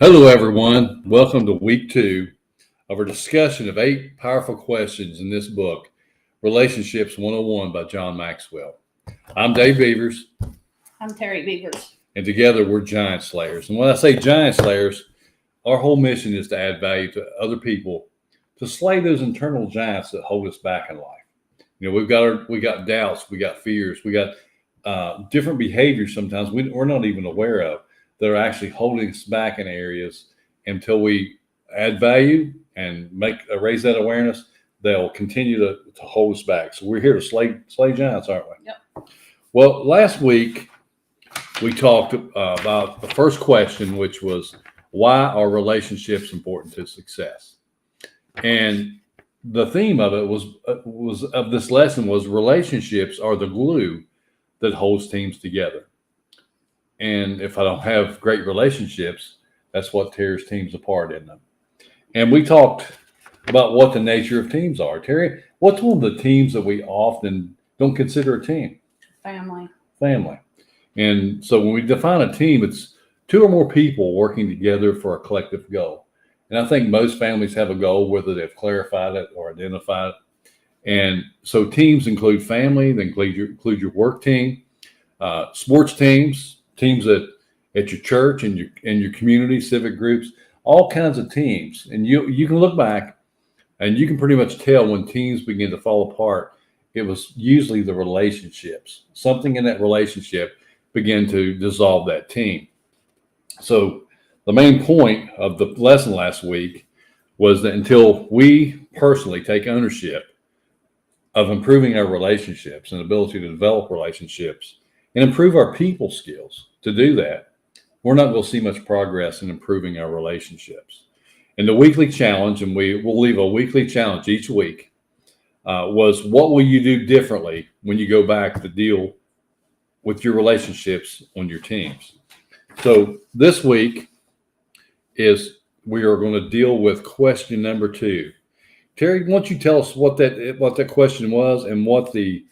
Hello, everyone. Welcome to week 2 of our discussion of 8 powerful questions in this book, Relationships 101 by John Maxwell. I'm Dave Beavers, I'm Terry Beavers. and together we're giant slayers. And when I say giant slayers, our whole mission is to add value to other people, to slay those internal giants that hold us back in life. You know, we got doubts, we got fears, we got different behaviors sometimes we're not even aware of that are actually holding us back in areas. Until we add value and raise that awareness, they'll continue to hold us back. So we're here to slay giants, aren't we? Yep. Well, last week we talked about the first question, which was, why are relationships important to success? And the theme of it was of this lesson was relationships are the glue that holds teams together. And if I don't have great relationships, that's what tears teams apart, isn't it? And we talked about what the nature of teams are. Terry, what's one of the teams that we often don't consider a team? Family. And so when we define a team, it's 2 or more people working together for a collective goal. And I think most families have a goal, whether they've clarified it or identified it. And so teams include family, they include your work team, sports teams at your church and your community, civic groups, all kinds of teams. And you can look back and you can pretty much tell when teams begin to fall apart. It was usually the relationships. Something in that relationship began to dissolve that team. So the main point of the lesson last week was that until we personally take ownership of improving our relationships and ability to develop relationships and improve our people skills to do that, we're not going to see much progress in improving our relationships. And the weekly challenge, and we'll leave a weekly challenge each week, was what will you do differently when you go back to deal with your relationships on your teams? So this week we are going to deal with question number 2. Terry, why don't you tell us what that question was and what the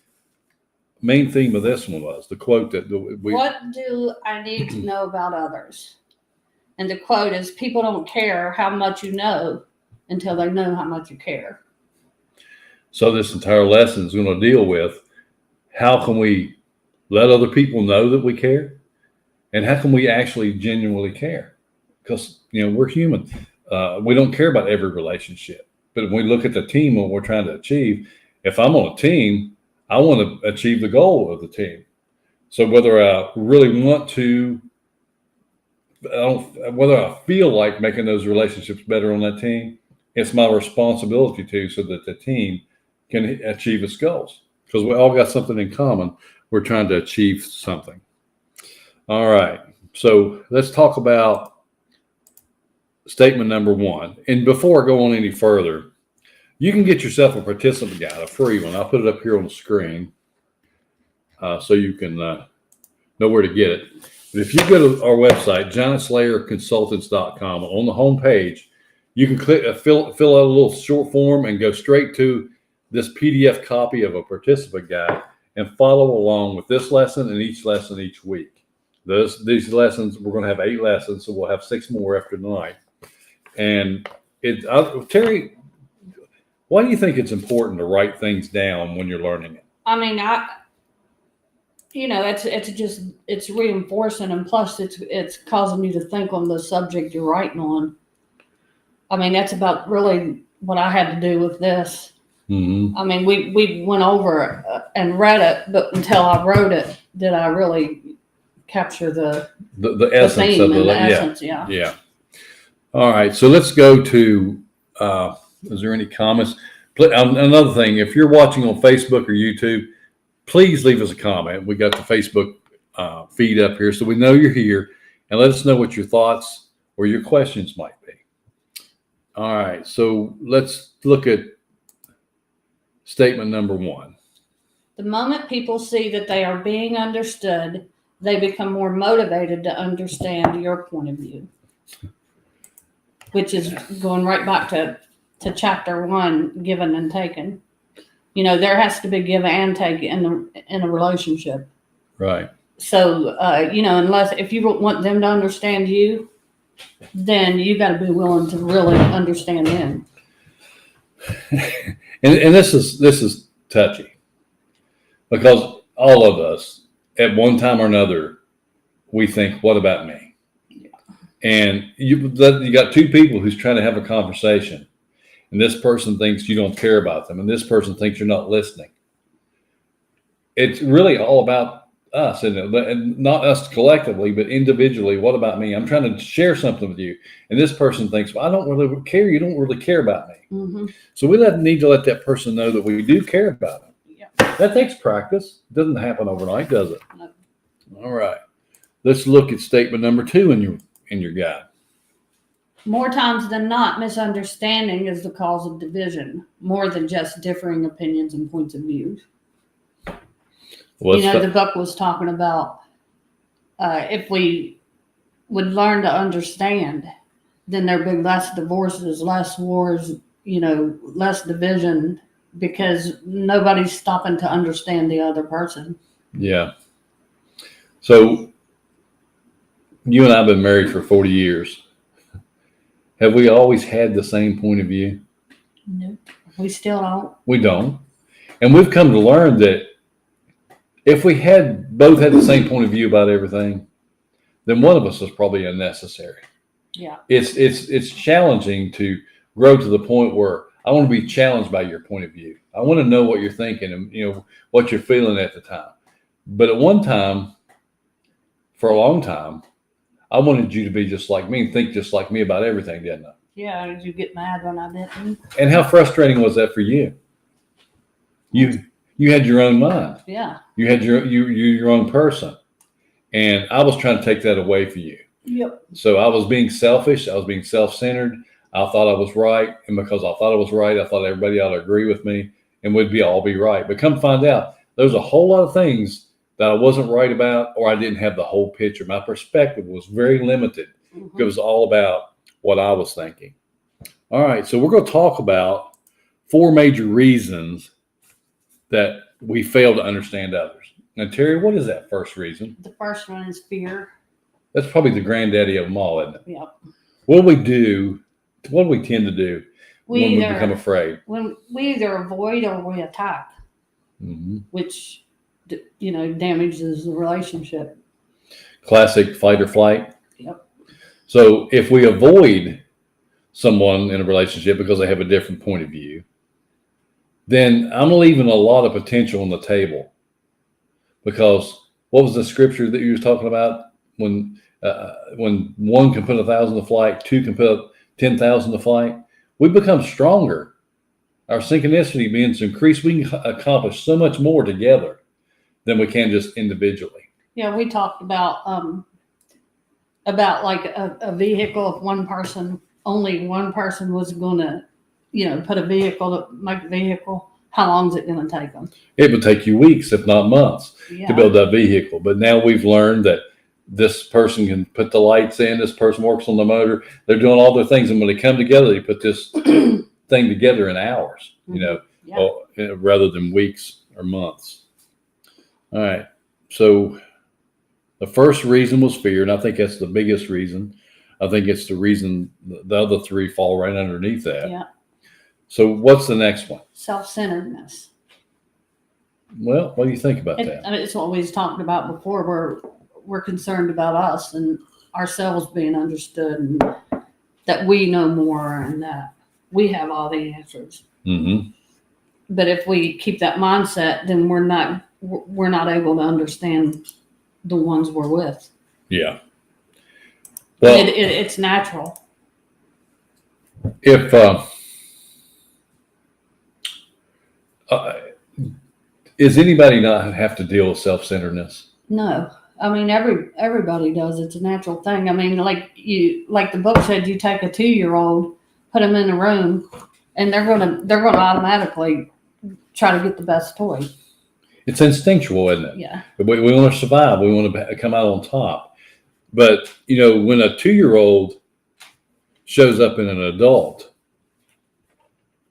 main theme of this one was? The quote that what do I need to know about others? And the quote is, people don't care how much you know until they know how much you care. So this entire lesson is going to deal with how can we let other people know that we care, and how can we actually genuinely care? Because, we're human. We don't care about every relationship. But when we look at the team, what we're trying to achieve, if I'm on a team, I want to achieve the goal of the team. So whether I really want to, whether I feel like making those relationships better on that team, it's my responsibility to, so that the team can achieve its goals. Because we all got something in common. We're trying to achieve something. All right. So let's talk about statement number 1. And before I go on any further, you can get yourself a participant guide, a free one. I'll put it up here on the screen so you can know where to get it. But if you go to our website, giantslayerconsultants.com, on the home page, you can click fill out a little short form and go straight to this PDF copy of a participant guide and follow along with this lesson and each lesson each week. These lessons, we're going to have 8 lessons, so we'll have 6 more after tonight. And Terry, why do you think it's important to write things down when you're learning it? I mean, it's reinforcing, and plus it's causing you to think on the subject you're writing on. I mean, that's about really what I had to do with this. Mm-hmm. I mean, we went over it and read it, but until I wrote it, did I really capture the essence theme of and the yeah. essence? Yeah. All right. So let's go to, is there any comments? Another thing, if you're watching on Facebook or YouTube, please leave us a comment. We got the Facebook feed up here, so we know you're here, and let us know what your thoughts or your questions might be. All right. So let's look at statement number 1. The moment people see that they are being understood, they become more motivated to understand your point of view. Which is going right back to chapter 1, given and taken. There has to be give and take in a relationship. Right. So, unless if you want them to understand you, then you got to be willing to really understand them. And this is touchy because all of us at one time or another, we think, what about me? Yeah. And you got two people who's trying to have a conversation, and this person thinks you don't care about them, and this person thinks you're not listening. It's really all about us, and not us collectively, but individually. What about me? I'm trying to share something with you, and this person thinks, well, I don't really care. You don't really care about me. Mm-hmm. So we need to let that person know that we do care about them. Yeah. That takes practice. It doesn't happen overnight, does it? No. All right. Let's look at statement number 2 in your guide. More times than not, misunderstanding is the cause of division, more than just differing opinions and points of view. The book was talking about if we would learn to understand, then there'd be less divorces, less wars, less division, because nobody's stopping to understand the other person. Yeah. So you and I have been married for 40 years. Have we always had the same point of view? No, we still don't. We don't. And we've come to learn that if we both had the same point of view about everything, then one of us is probably unnecessary. Yeah. It's challenging to grow to the point where I want to be challenged by your point of view. I want to know what you're thinking and what you're feeling at the time. But at one time, for a long time, I wanted you to be just like me and think just like me about everything, didn't I? Yeah, did you get mad when I didn't? And how frustrating was that for you? You had your own mind. Yeah. You had your own person. And I was trying to take that away from you. Yep. So I was being selfish. I was being self-centered. I thought I was right. And because I thought I was right, I thought everybody ought to agree with me and we'd all be right. But come find out, there's a whole lot of things that I wasn't right about, or I didn't have the whole picture. My perspective was very limited. Mm-hmm. It was all about what I was thinking. All right. So we're going to talk about 4 major reasons that we fail to understand others. Now, Terry, what is that first reason? The first one is fear. That's probably the granddaddy of them all, isn't it? Yep. What do we do? What do we tend to do when we become afraid? When we either avoid or we attack, Mm-hmm. which damages the relationship. Classic fight or flight. Yep. So if we avoid someone in a relationship because they have a different point of view, then I'm leaving a lot of potential on the table. Because what was the scripture that you was talking about? When one can put 1,000 to flight, 2 can put 10,000 to flight, we become stronger. Our synchronicity begins to increase. We can accomplish so much more together than we can just individually. Yeah, we talked about like a vehicle. If only one person was going to, put a vehicle, make a vehicle, how long is it going to take them? It would take you weeks, if not months, Yeah. to build that vehicle. But now we've learned that this person can put the lights in, this person works on the motor, they're doing all their things. And when they come together, they put this thing together in hours, Yeah. rather than weeks or months. All right. So the first reason was fear, and I think that's the biggest reason. I think it's the reason the other 3 fall right underneath that. Yeah. So what's the next one? Self-centeredness. Well, what do you think about that? It's what we was talking about before. We're concerned about us and ourselves being understood, and that we know more and that we have all the answers. Mm-hmm. But if we keep that mindset, then we're not able to understand the ones we're with. Yeah. Well, it's natural. If is anybody not have to deal with self-centeredness? No, I mean everybody does. It's a natural thing. I mean, like the book said, you take a 2-year-old, put them in a room, and they're gonna automatically try to get the best toy. It's instinctual, isn't it? Yeah. We want to survive. We want to come out on top. But when a 2-year-old shows up in an adult,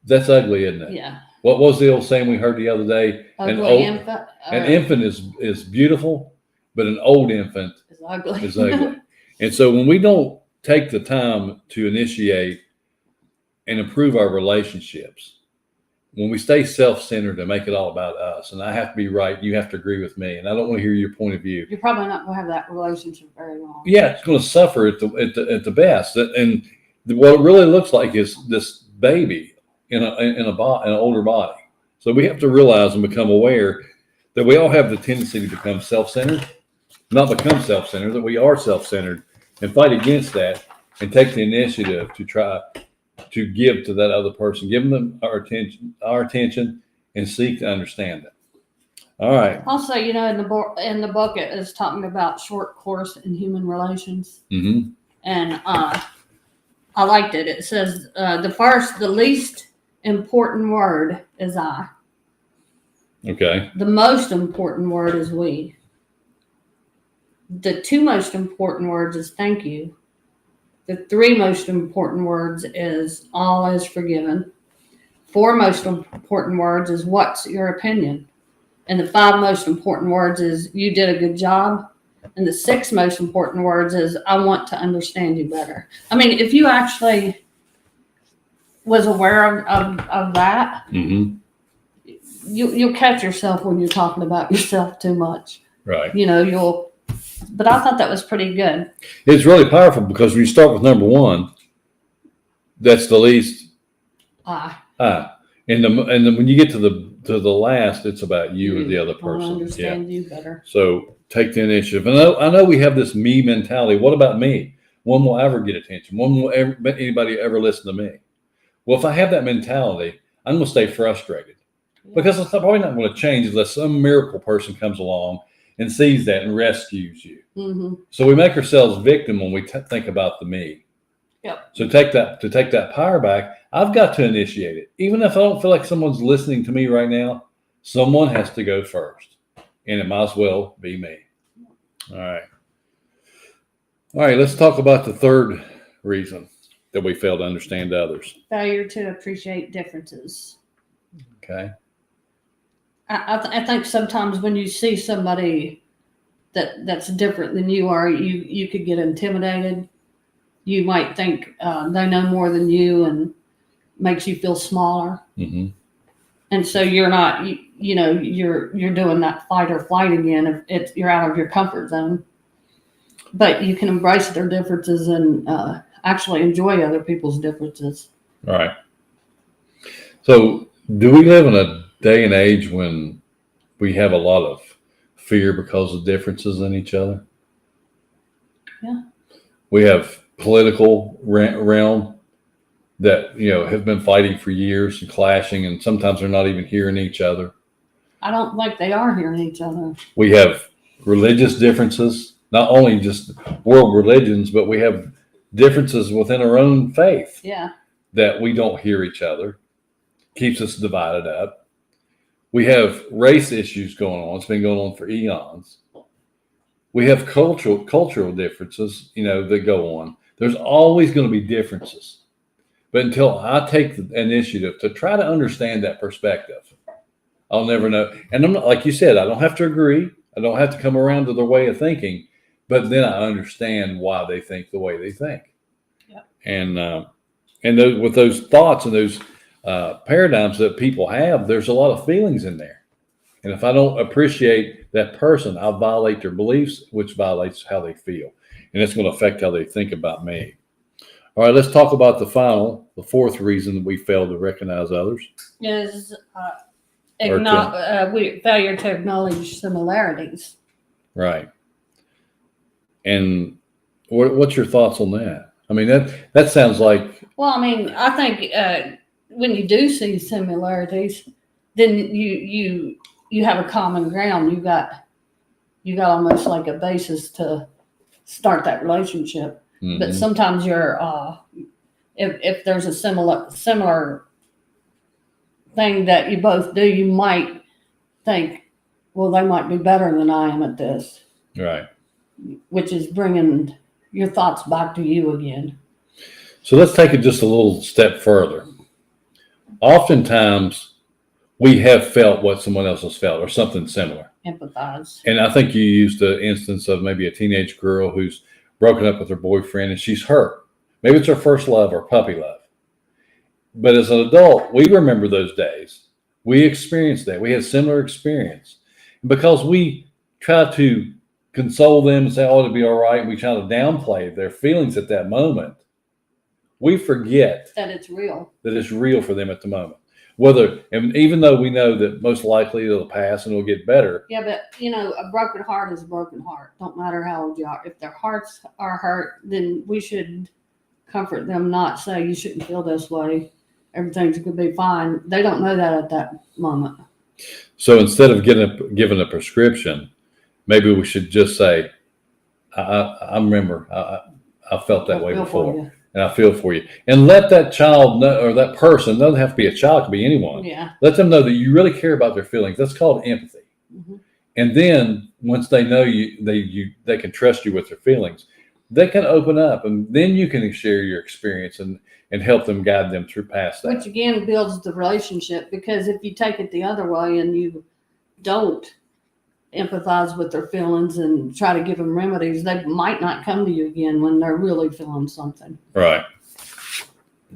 that's ugly, isn't it? Yeah. What was the old saying we heard the other day? Ugly infant. An infant is beautiful, but an old infant is ugly. is ugly. And so when we don't take the time to initiate and improve our relationships, when we stay self-centered and make it all about us, and I have to be right, you have to agree with me, and I don't want to hear your point of view. You're probably not going to have that relationship very long. Yeah, it's going to suffer at the best. And what it really looks like is this baby in an older body. So we have to realize and become aware that we all have the tendency to become self-centered, not become self-centered, that we are self-centered, and fight against that and take the initiative to try to give to that other person, give them our attention, and seek to understand it. All right. Also, in the book it is talking about short course in human relations, Mm-hmm. and I liked it. It says the least important word is I. Okay. The most important word is we. The two most important words is thank you. The three most important words is all is forgiven. Four most important words is what's your opinion. And the five most important words is you did a good job. And the six most important words is I want to understand you better. I mean, if you actually was aware of that, Mm-hmm. you'll catch yourself when you're talking about yourself too much. Right. But I thought that was pretty good. It's really powerful because when you start with number one, that's the least. And then when you get to the last, it's about you or the other I want to person. understand you better. So take the initiative. And I know we have this me mentality. What about me? When will I ever get attention? When will anybody ever listen to me? Well, if I have that mentality, I'm going to stay frustrated because it's probably not going to change unless some miracle person comes along and sees that and rescues you. Mm-hmm. So we make ourselves victim when we think about the me. Yep. So take that power back. I've got to initiate it. Even if I don't feel like someone's listening to me right now, someone has to go first. And it might as well be me. All right. Let's talk about the third reason that we fail to understand others. Failure to appreciate differences. Okay. I think sometimes when you see somebody that's different than you are, you could get intimidated. You might think they know more than you and makes you feel smaller. Mm-hmm. And so you're not, you're doing that fight or flight again. If you're out of your comfort zone, but you can embrace their differences and actually enjoy other people's differences. All right. So do we live in a day and age when we have a lot of fear because of differences in each other? Yeah. We have political realm that, have been fighting for years and clashing, and sometimes they're not even hearing each other. I don't think they are hearing each other. We have religious differences, not only just world religions, but we have differences within our own faith. Yeah. That we don't hear each other, keeps us divided up. We have race issues going on. It's been going on for eons. We have cultural differences, that go on. There's always going to be differences. But until I take the initiative to try to understand that perspective, I'll never know. And I'm not, like you said, I don't have to agree. I don't have to come around to their way of thinking, but then I understand why they think the way they think. Yep. And with those thoughts and those paradigms that people have, there's a lot of feelings in there. And if I don't appreciate that person, I'll violate their beliefs, which violates how they feel. And it's going to affect how they think about me. All right, let's talk about the fourth reason that we fail to recognize others. Is failure to acknowledge similarities. Right. And what's your thoughts on that? I mean, that sounds like... Well, I mean, I think when you do see similarities, then you have a common ground. You got almost like a basis to start that relationship. Mm-hmm. But sometimes you're if there's a similar thing that you both do, you might think, well, they might be better than I am at this. Right. Which is bringing your thoughts back to you again. So let's take it just a little step further. Oftentimes, we have felt what someone else has felt or something similar. Empathize. And I think you used the instance of maybe a teenage girl who's broken up with her boyfriend and she's hurt. Maybe it's her first love or puppy love. But as an adult, we remember those days. We experienced that. We had a similar experience. And because we try to console them and say, oh, it'll be all right, and we try to downplay their feelings at that moment, we forget that it's real. That it's real for them at the moment. And even though we know that most likely it'll pass and it'll get better. Yeah, but a broken heart is a broken heart. Don't matter how old you are. If their hearts are hurt, then we should comfort them, not say you shouldn't feel this way. Everything's going to be fine. They don't know that at that moment. So instead of given a prescription, maybe we should just say, I remember I felt that way before. And I feel for you. And let that child know, or that person, doesn't have to be a child, it could be anyone. Yeah. Let them know that you really care about their feelings. That's called empathy. Mm-hmm. And then once they know they can trust you with their feelings, they can open up, and then you can share your experience and help them, guide them through past that. Which again builds the relationship, because if you take it the other way and you don't empathize with their feelings and try to give them remedies, they might not come to you again when they're really feeling something. Right.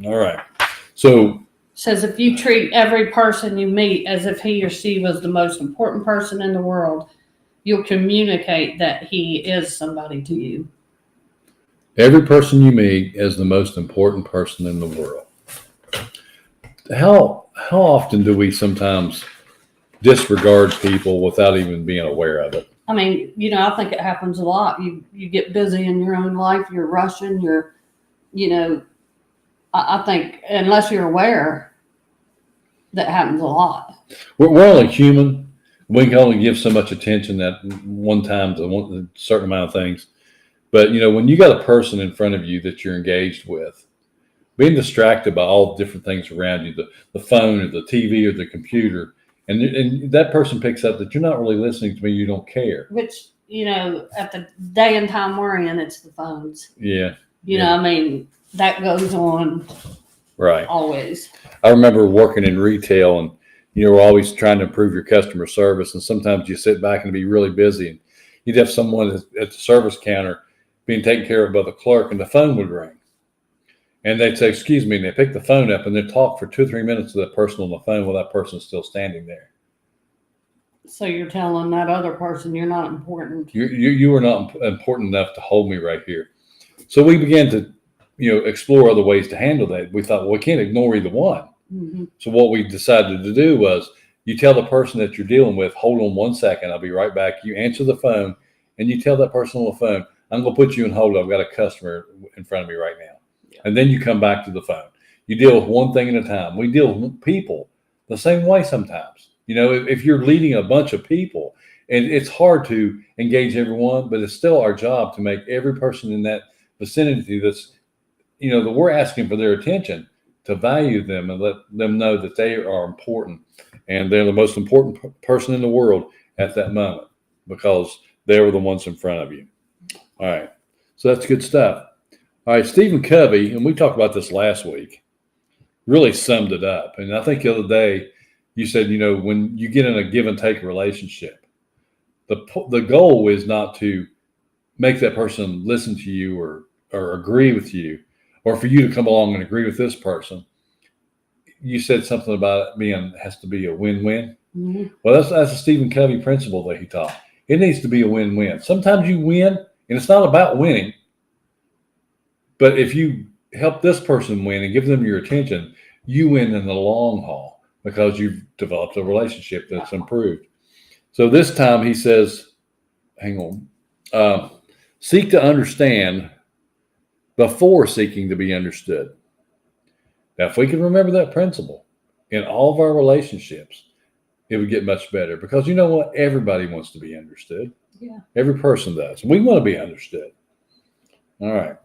All right. So says if you treat every person you meet as if he or she was the most important person in the world, you'll communicate that he is somebody to you. Every person you meet as the most important person in the world. How often do we sometimes disregard people without even being aware of it? I mean, I think it happens a lot. You get busy in your own life, you're rushing, I think unless you're aware, that happens a lot. We're only human. We can only give so much attention at one time to a certain amount of things. But, when you got a person in front of you that you're engaged with, being distracted by all the different things around you, the phone or the TV or the computer, and that person picks up that you're not really listening to me, you don't care. Which, at the day and time we're in, it's the phones. Yeah. I mean, that goes on. Right. Always. I remember working in retail, and, we're always trying to improve your customer service. And sometimes you sit back and be really busy, and you'd have someone at the service counter being taken care of by the clerk, and the phone would ring. And they'd say, excuse me, and they pick the phone up and they'd talk for 2 or 3 minutes to that person on the phone while that person's still standing there. So you're telling that other person you're not important. You are not important enough to hold me right here. So we began to, explore other ways to handle that. We thought, well, we can't ignore either one. Mm-hmm. So what we decided to do was, you tell the person that you're dealing with, hold on 1 second, I'll be right back. You answer the phone and you tell that person on the phone, I'm going to put you on hold. I've got a customer in front of me right now. Yeah. And then you come back to the phone. You deal with one thing at a time. We deal with people the same way sometimes. If you're leading a bunch of people, and it's hard to engage everyone, but it's still our job to make every person in that vicinity that's, that we're asking for their attention, to value them and let them know that they are important and they're the most important person in the world at that moment, because they were the ones in front of you. All right. So that's good stuff. All right. Stephen Covey, and we talked about this last week, really summed it up. And I think the other day you said, when you get in a give and take relationship, the goal is not to make that person listen to you or agree with you, or for you to come along and agree with this person. You said something about it has to be a win-win. Mm-hmm. Well, that's a Stephen Covey principle that he taught. It needs to be a win-win. Sometimes you win, and it's not about winning. But if you help this person win and give them your attention, you win in the long haul, because you've developed a relationship that's improved. So this time he says, hang on, seek to understand before seeking to be understood. Now, if we can remember that principle in all of our relationships, it would get much better, because you know what? Everybody wants to be understood. Yeah. Every person does. We want to be understood. All right.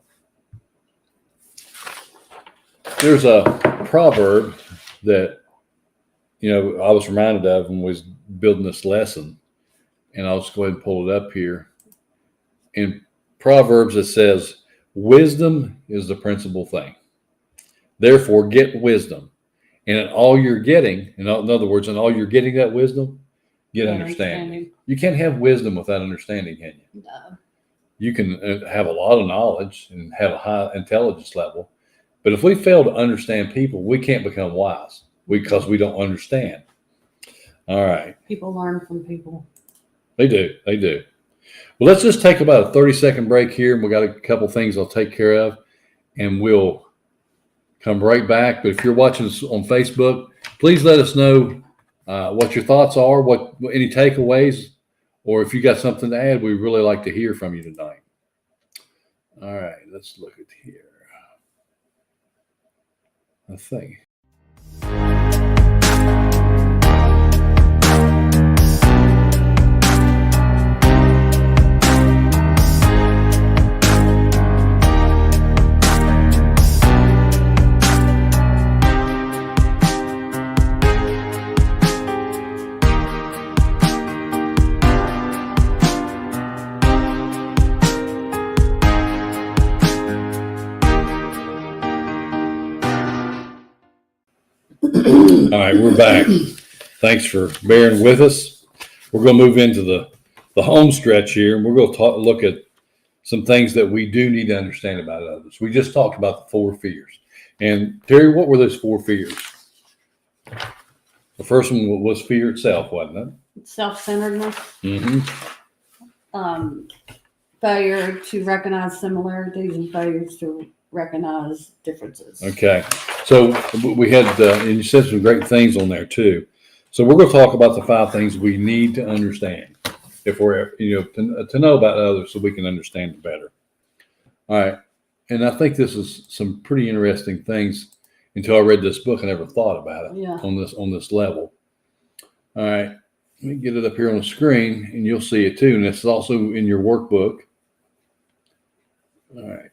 There's a proverb that, I was reminded of when we was building this lesson, and I'll just go ahead and pull it up here. In Proverbs, it says, wisdom is the principal thing. Therefore, get wisdom. And in all you're getting, in other words, in all you're getting that wisdom, get understanding. You can't have wisdom without understanding, can you? No. you can have a lot of knowledge and have a high intelligence level. But if we fail to understand people, we can't become wise because we don't understand. All right. People learn from people. They do. They do. Well, let's just take about a 30-second break here. And we got a couple things I'll take care of, and we'll come right back. But if you're watching us on Facebook, please let us know what your thoughts are, what any takeaways, or if you got something to add. We'd really like to hear from you tonight. All right, let's look at here. I think. All right, we're back. Thanks for bearing with us. We're going to move into the home stretch here, and we're going to look at some things that we do need to understand about others. We just talked about the 4 fears. And Terry, what were those 4 fears? The first one was fear itself, wasn't it? Self-centeredness. Mm-hmm. Failure to recognize similarities and failures to recognize differences. Okay. So we had, and you said some great things on there too. So we're going to talk about the 5 things we need to understand if we're, to know about others so we can understand it better. All right. And I think this is some pretty interesting things. Until I read this book, I never thought about it on this level. All right. Let me get it up here on the screen and you'll see it too. And it's also in your workbook. All right.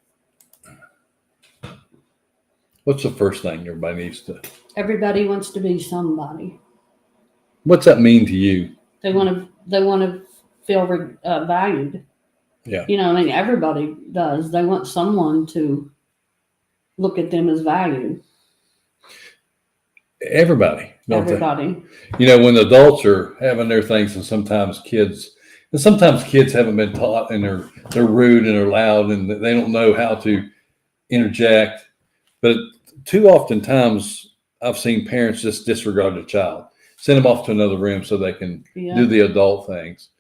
What's the first thing everybody needs to? Everybody wants to be somebody. What's that mean to you? They want to feel valued. Yeah. Everybody does. They want someone to look at them as valued. Everybody. Everybody. When adults are having their things, and sometimes kids haven't been taught, and they're rude and they're loud, and they don't know how to interject. But too often times I've seen parents just disregard the child, send them off to another room so they can do the adult things.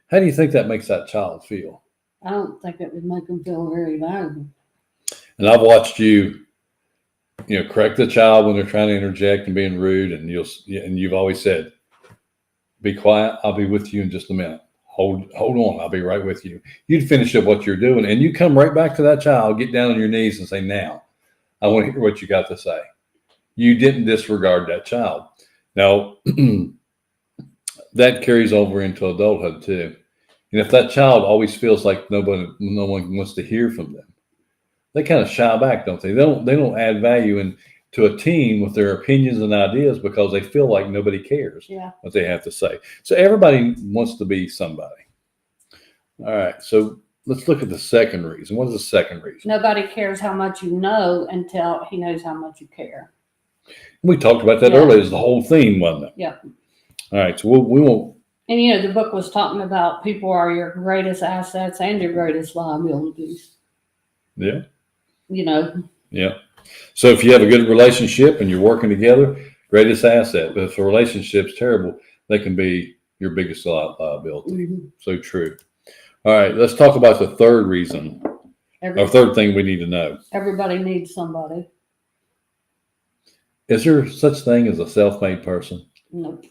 How do you think that makes that child feel? I don't think it would make them feel very valuable. And I've watched you correct the child when they're trying to interject and being rude, and you've always said, "Be quiet. I'll be with you in just a minute. Hold on. I'll be right with you." You'd finish up what you're doing, and you come right back to that child, get down on your knees, and say, "Now, I want to hear what you got to say." You didn't disregard that child. Now, that carries over into adulthood too. And if that child always feels like no one wants to hear from them, they kind of shy back, don't they? They don't add value to a team with their opinions and ideas because they feel like nobody cares what they have to say. So everybody wants to be somebody. All right. So let's look at the second reason. What is the second reason? Nobody cares how much you know until he knows how much you care. We talked about that earlier. It's the whole theme, wasn't it? Yeah. All right. So we won't. And the book was talking about people are your greatest assets and your greatest liabilities. Yeah. Yeah. So if you have a good relationship and you're working together, greatest asset. But if the relationship's terrible, they can be your biggest liability. Mm-hmm. So true. All right, let's talk about the third reason, or third thing we need to know. Everybody needs somebody. Is there such thing as a self-made person? Nope.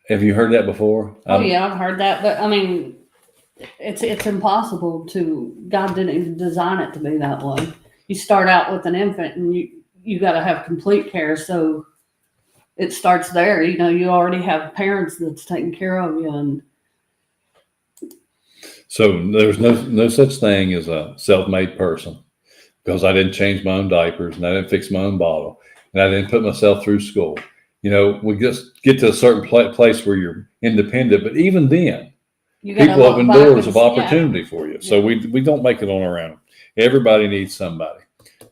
Have you heard that before? I've heard that, but it's impossible God didn't even design it to be that way. You start out with an infant and you got to have complete care. So it starts there. You already have parents that's taking care of you. And so there's no such thing as a self-made person, because I didn't change my own diapers and I didn't fix my own bottle and I didn't put myself through school. We just get to a certain place where you're independent. But even then, people open doors of opportunity for you. So we don't make it on our own. Everybody needs somebody.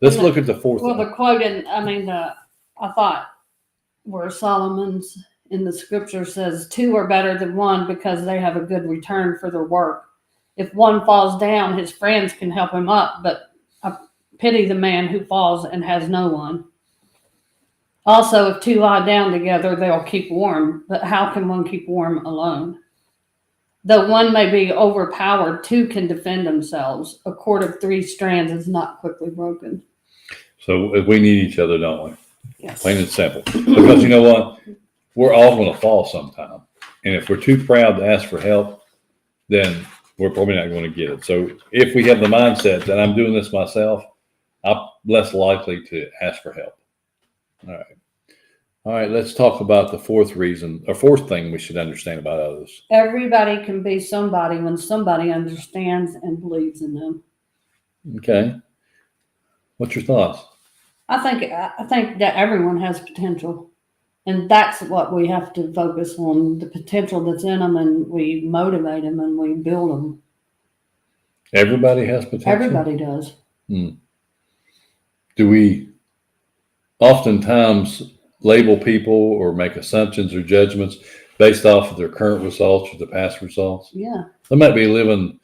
Let's look at the fourth one. The quote, I thought where Solomon's in the scripture says 2 are better than 1 because they have a good return for their work. if one falls down, his friends can help him up, but I pity the man who falls and has no one. Also, if two lie down together, they'll keep warm, but how can one keep warm alone? Though one may be overpowered, two can defend themselves. A cord of three strands is not quickly broken. So we need each other, don't we? Yes. Plain and simple. Because you know what? We're all going to fall sometime. And if we're too proud to ask for help, then we're probably not going to get it. So if we have the mindset that I'm doing this myself, I'm less likely to ask for help. All right. All right, let's talk about the fourth thing we should understand about others. Everybody can be somebody when somebody understands and believes in them. Okay. What's your thoughts? I think that everyone has potential, and that's what we have to focus on, the potential that's in them, and we motivate them and we build them. Everybody has potential? Everybody does. Do we oftentimes label people or make assumptions or judgments based off of their current results or the past results? Yeah. They might be living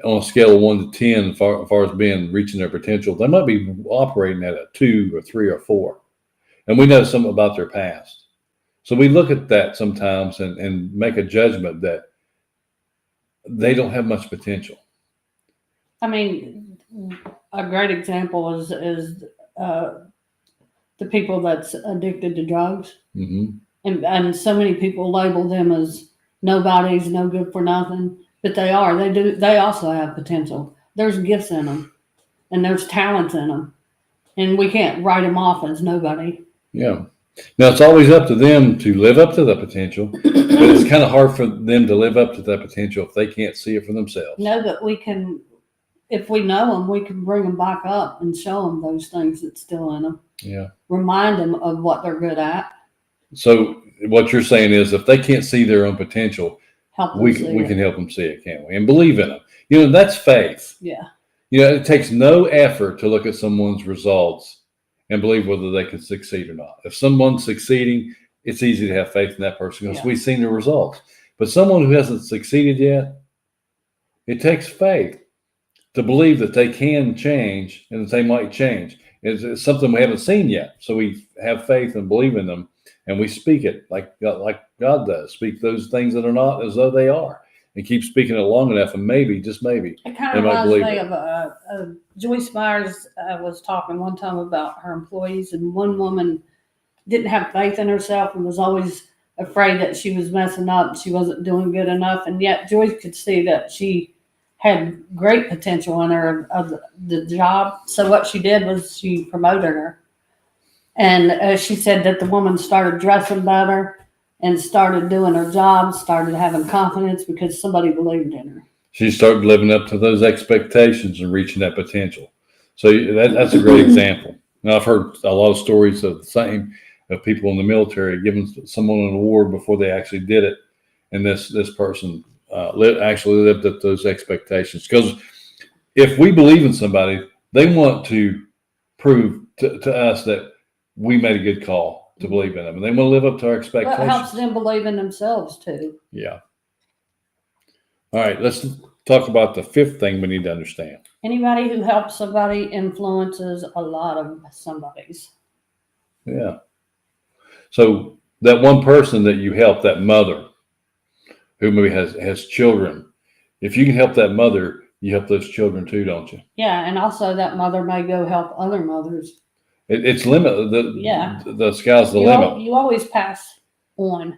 on a scale of 1 to 10 as far as reaching their potential. They might be operating at a 2 or 3 or 4. And we know something about their past. So we look at that sometimes and make a judgment that they don't have much potential. I mean, a great example is the people that's addicted to drugs. Mm-hmm. And so many people label them as nobodies, no good for nothing. But they are. They also have potential. There's gifts in them, and there's talents in them, and we can't write them off as nobody. Yeah. Now it's always up to them to live up to that potential, but it's kind of hard for them to live up to that potential if they can't see it for themselves. No, but we can, if we know them, we can bring them back up and show them those things that's still in them. Yeah. Remind them of what they're good at. So what you're saying is, if they can't see their own potential, we can help them see it, can't we? And believe in them. You know, that's faith. Yeah. You know, it takes no effort to look at someone's results and believe whether they can succeed or not. If someone's succeeding, it's easy to have faith in that person because we've seen the results. But someone who hasn't succeeded yet, it takes faith to believe that they can change and that they might change. It's something we haven't seen yet. So we have faith and believe in them, and we speak it like God does. Speak those things that are not as though they are, and keep speaking it long enough, and maybe, just maybe, it kind of reminds me of Joyce Myers was talking one time about her employees, and one woman didn't have faith in herself and was always afraid that she was messing up, she wasn't doing good enough, and yet Joyce could see that she had great potential in her of the job. So what she did was she promoted her. And she said that the woman started dressing better and started doing her job, started having confidence because somebody believed in her. She started living up to those expectations and reaching that potential. So that's a great example. Now, I've heard a lot of stories of the same, of people in the military giving someone an award before they actually did it. And this person actually lived up to those expectations. Because if we believe in somebody, they want to prove to us that we made a good call to believe in them, and they want to live up to our expectations. Well, it helps them believe in themselves too. Yeah. All right, let's talk about the fifth thing we need to understand. Anybody who helps somebody influences a lot of somebody's. Yeah. So that one person that you help, that mother who maybe has children, if you can help that mother, you help those children too, don't you? Yeah, and also that mother may go help other mothers. It's limited. The sky's the limit. You always pass on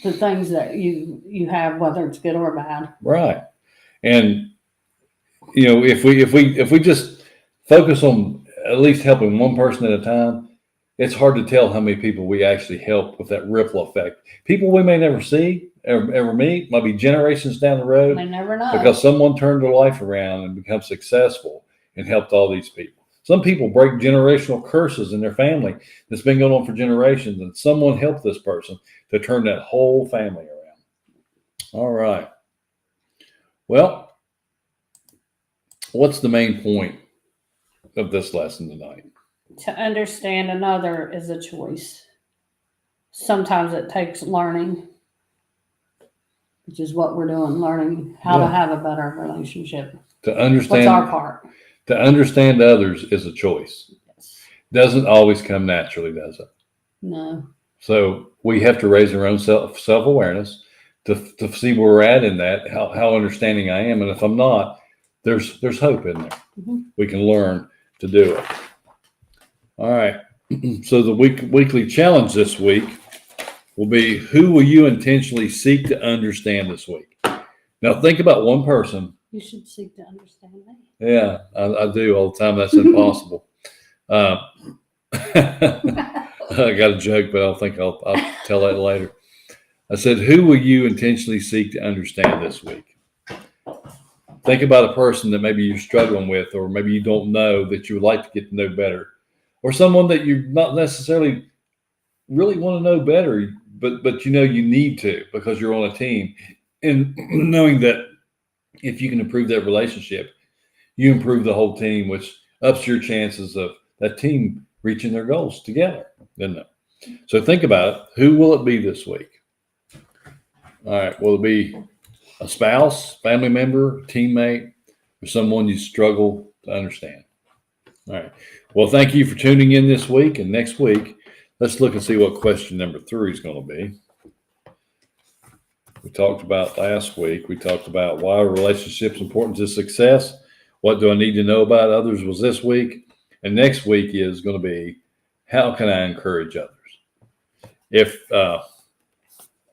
the things that you have, whether it's good or bad. Right. And you know, if we just focus on at least helping one person at a time, it's hard to tell how many people we actually help with that ripple effect. People we may never see, ever meet, might be generations down the road. They never know. Because someone turned their life around and become successful and helped all these people. Some people break generational curses in their family that's been going on for generations, and someone helped this person to turn that whole family around. All right. Well, what's the main point of this lesson tonight? To understand another is a choice. Sometimes it takes learning. which is what we're doing, learning how to Yeah. have a better relationship. To What's our understand, part? to understand others is a choice. Yes. Doesn't always come naturally, does it? No. So we have to raise our own self-awareness to see where we're at in that, how understanding I am. And if I'm not, there's hope in there. Mhm. We can learn to do it. All right. So the weekly challenge this week will be, who will you intentionally seek to understand this week? Now think about one person. You should seek to understand me. Yeah, I do all the time. That's impossible. I got a joke, but I think I'll tell that later. I said, who will you intentionally seek to understand this week? Think about a person that maybe you're struggling with, or maybe you don't know, that you would like to get to know better, or someone that you're not necessarily really want to know better, but you know you need to because you're on a team. And knowing that if you can improve that relationship, you improve the whole team, which ups your chances of that team reaching their goals together, doesn't it? So think about it. Who will it be this week? All right. Will it be a spouse, family member, teammate, or someone you struggle to understand? All right. Well, thank you for tuning in this week. And next week, let's look and see what question number 3 is going to be. We talked about last week, we talked about why are relationships important to success? What do I need to know about others was this week. And next week is going to be, how can I encourage others?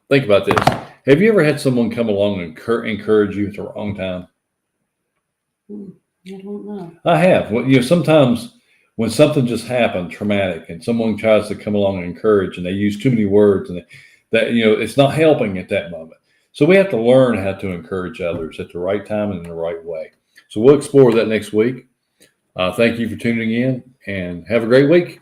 Think about this. Have you ever had someone come along and encourage you at the wrong time? I don't know. I have. Well, sometimes when something just happened, traumatic, and someone tries to come along and encourage, and they use too many words, and it's not helping at that moment. So we have to learn how to encourage others at the right time and in the right way. So we'll explore that next week. Thank you for tuning in, and have a great week.